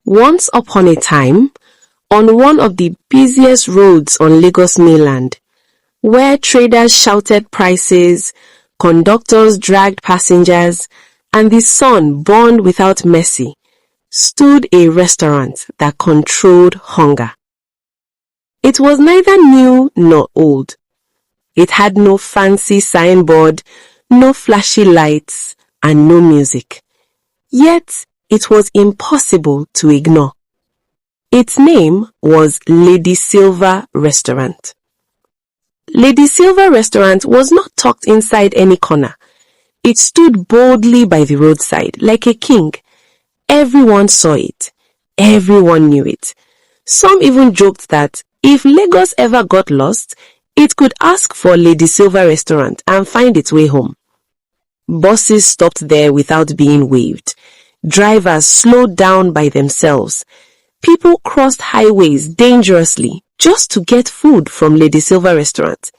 Once upon a time, on one of the busiest roads on Lagos Mainland, where traders shouted prices, conductors dragged passengers, and the sun burned without mercy, stood a restaurant that controlled hunger. It was neither new nor old. It had no fancy signboard, no flashy lights, and no music. Yet, it was impossible to ignore. Its name was Lady Silva Restaurant. Lady Silva Restaurant was not tucked inside any corner. It stood boldly by the roadside, like a king. Everyone saw it. Everyone knew it. Some even joked that if Lagos ever got lost, it could ask for Lady Silva Restaurant and find its way home. Buses stopped there without being waved. Drivers slowed down by themselves. People crossed highways dangerously just to get food from Lady Silva Restaurant.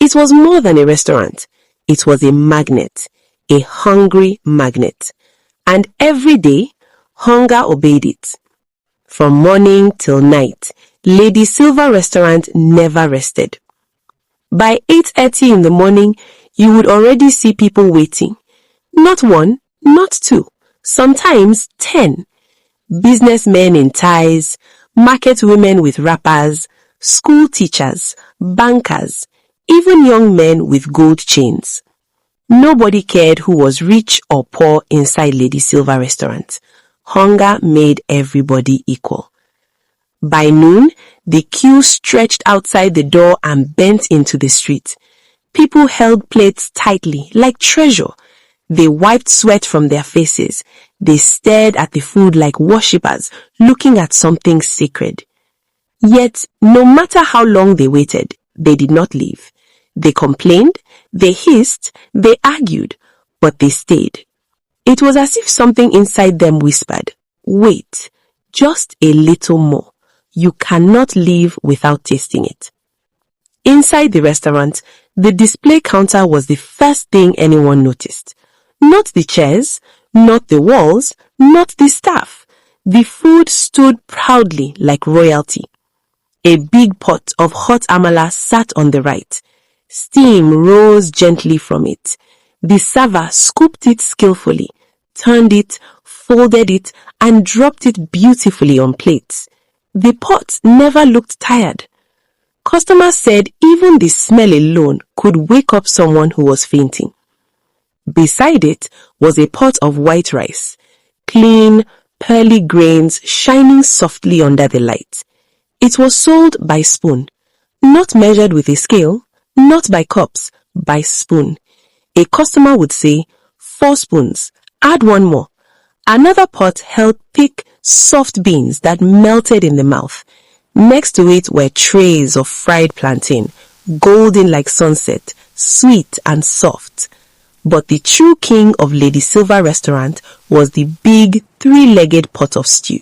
It was more than a restaurant. It was a magnet, a hungry magnet. And every day, hunger obeyed it. From morning till night, Lady Silva Restaurant never rested. By 8:30 in the morning, you would already see people waiting. Not one, not two, sometimes 10. Businessmen in ties, market women with wrappers, school teachers, bankers, even young men with gold chains. Nobody cared who was rich or poor inside Lady Silva Restaurant. Hunger made everybody equal. By noon, the queue stretched outside the door and bent into the street. People held plates tightly, like treasure. They wiped sweat from their faces. They stared at the food like worshippers, looking at something sacred. Yet, no matter how long they waited, they did not leave. They complained, they hissed, they argued, but they stayed. It was as if something inside them whispered, "Wait, just a little more. You cannot leave without tasting it." Inside the restaurant, the display counter was the first thing anyone noticed. Not the chairs, not the walls, not the staff. The food stood proudly like royalty. A big pot of hot amala sat on the right. Steam rose gently from it. The server scooped it skillfully, turned it, folded it, and dropped it beautifully on plates. The pot never looked tired. Customers said even the smell alone could wake up someone who was fainting. Beside it was a pot of white rice, clean, pearly grains shining softly under the light. It was sold by spoon, not measured with a scale, not by cups, by spoon. A customer would say, 4 spoons, add 1 more. Another pot held thick, soft beans that melted in the mouth. Next to it were trays of fried plantain, golden like sunset, sweet and soft. But the true king of Lady Silva Restaurant was the big 3-legged pot of stew.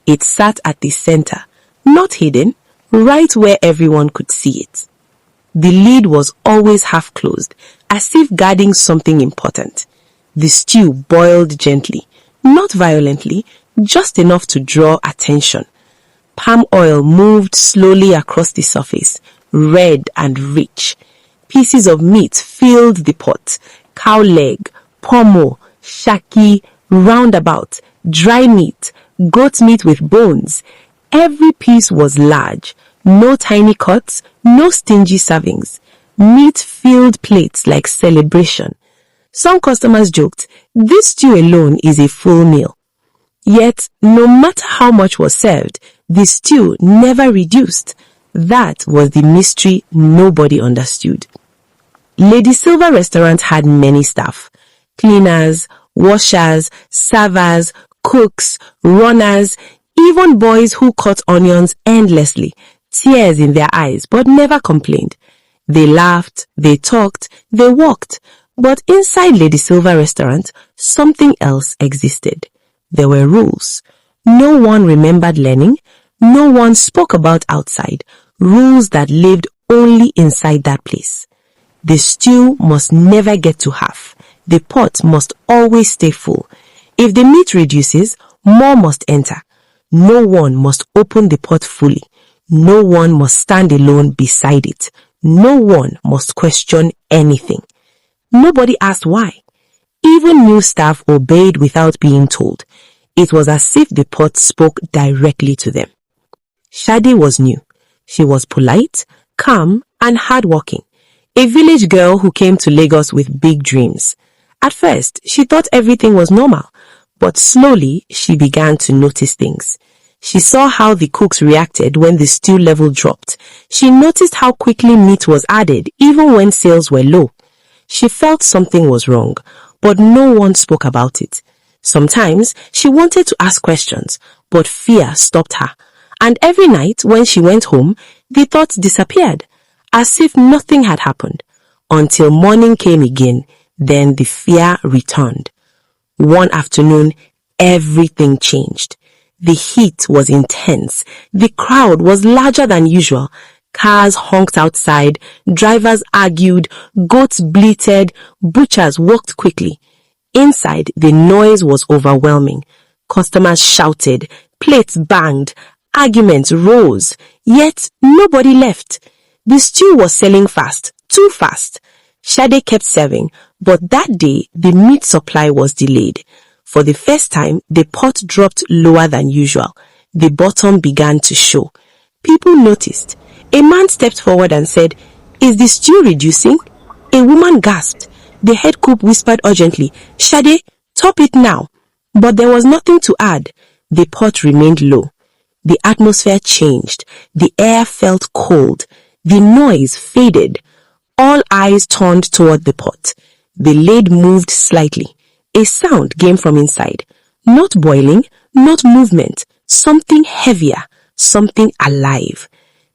It sat at the center, not hidden, right where everyone could see it. The lid was always half closed, as if guarding something important. The stew boiled gently, not violently, just enough to draw attention. Palm oil moved slowly across the surface, red and rich. Pieces of meat filled the pot. Cow leg, pomo, shaki, roundabout, dry meat, goat meat with bones. Every piece was large. No tiny cuts, no stingy servings. Meat filled plates like celebration. Some customers joked, this stew alone is a full meal. Yet, no matter how much was served, the stew never reduced. That was the mystery nobody understood. Lady Silva Restaurant had many staff. Cleaners, washers, servers, cooks, runners, even boys who cut onions endlessly, tears in their eyes, but never complained. They laughed, they talked, they walked. But inside Lady Silva Restaurant, something else existed. There were rules. No one remembered learning. No one spoke about outside. Rules that lived only inside that place. The stew must never get to half. The pot must always stay full. If the meat reduces, more must enter. No one must open the pot fully. No one must stand alone beside it. No one must question anything. Nobody asked why. Even new staff obeyed without being told. It was as if the pot spoke directly to them. Shade was new. She was polite, calm, and hardworking. A village girl who came to Lagos with big dreams. At first, she thought everything was normal, but slowly she began to notice things. She saw how the cooks reacted when the stew level dropped. She noticed how quickly meat was added even when sales were low. She felt something was wrong, but no one spoke about it. Sometimes she wanted to ask questions, but fear stopped her. And every night when she went home, the thoughts disappeared, as if nothing had happened. Until morning came again, then the fear returned. One afternoon, everything changed. The heat was intense. The crowd was larger than usual. Cars honked outside, drivers argued, goats bleated, butchers walked quickly. Inside, the noise was overwhelming. Customers shouted, plates banged, arguments rose, yet nobody left. The stew was selling fast, too fast. Shade kept serving, but that day the meat supply was delayed. For the first time, the pot dropped lower than usual. The bottom began to show. People noticed. A man stepped forward and said, "Is the stew reducing?" A woman gasped. The head cook whispered urgently, "Shade, top it now." But there was nothing to add. The pot remained low. The atmosphere changed. The air felt cold. The noise faded. All eyes turned toward the pot. The lid moved slightly. A sound came from inside. Not boiling, not movement. Something heavier, something alive.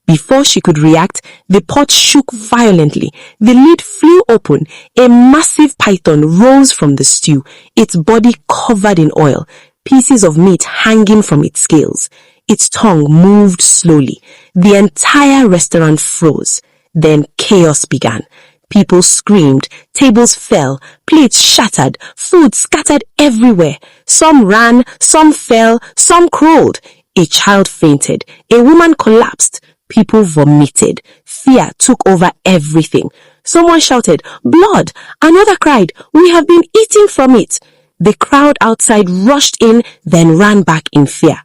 Before she could react, the pot shook violently. The lid flew open. A massive python rose from the stew, its body covered in oil, pieces of meat hanging from its scales. Its tongue moved slowly. The entire restaurant froze. Then chaos began. People screamed, tables fell, plates shattered, food scattered everywhere. Some ran, some fell, some crawled. A child fainted. A woman collapsed. People vomited. Fear took over everything. Someone shouted, "Blood!" Another cried, "We have been eating from it." The crowd outside rushed in, then ran back in fear.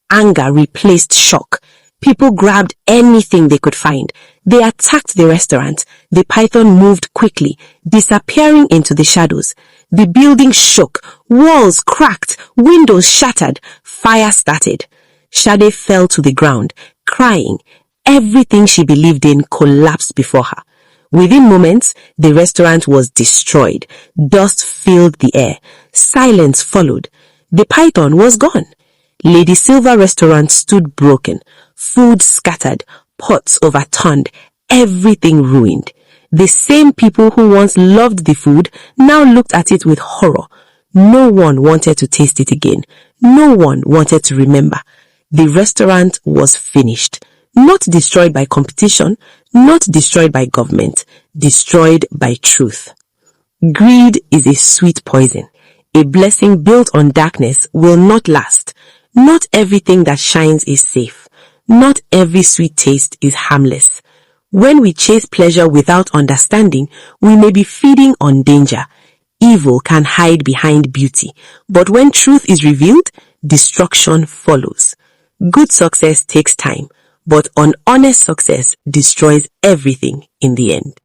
Anger replaced shock. People grabbed anything they could find. They attacked the restaurant. The python moved quickly, disappearing into the shadows. The building shook. Walls cracked. Windows shattered. Fire started. Shade fell to the ground, crying. Everything she believed in collapsed before her. Within moments, the restaurant was destroyed. Dust filled the air. Silence followed. The python was gone. Lady Silva Restaurant stood broken. Food scattered. Pots overturned. Everything ruined. The same people who once loved the food now looked at it with horror. No one wanted to taste it again. No one wanted to remember. The restaurant was finished. Not destroyed by competition, not destroyed by government, destroyed by truth. Greed is a sweet poison. A blessing built on darkness will not last. Not everything that shines is safe. Not every sweet taste is harmless. When we chase pleasure without understanding, we may be feeding on danger. Evil can hide behind beauty, but when truth is revealed, destruction follows. Good success takes time, but honest success destroys everything in the end.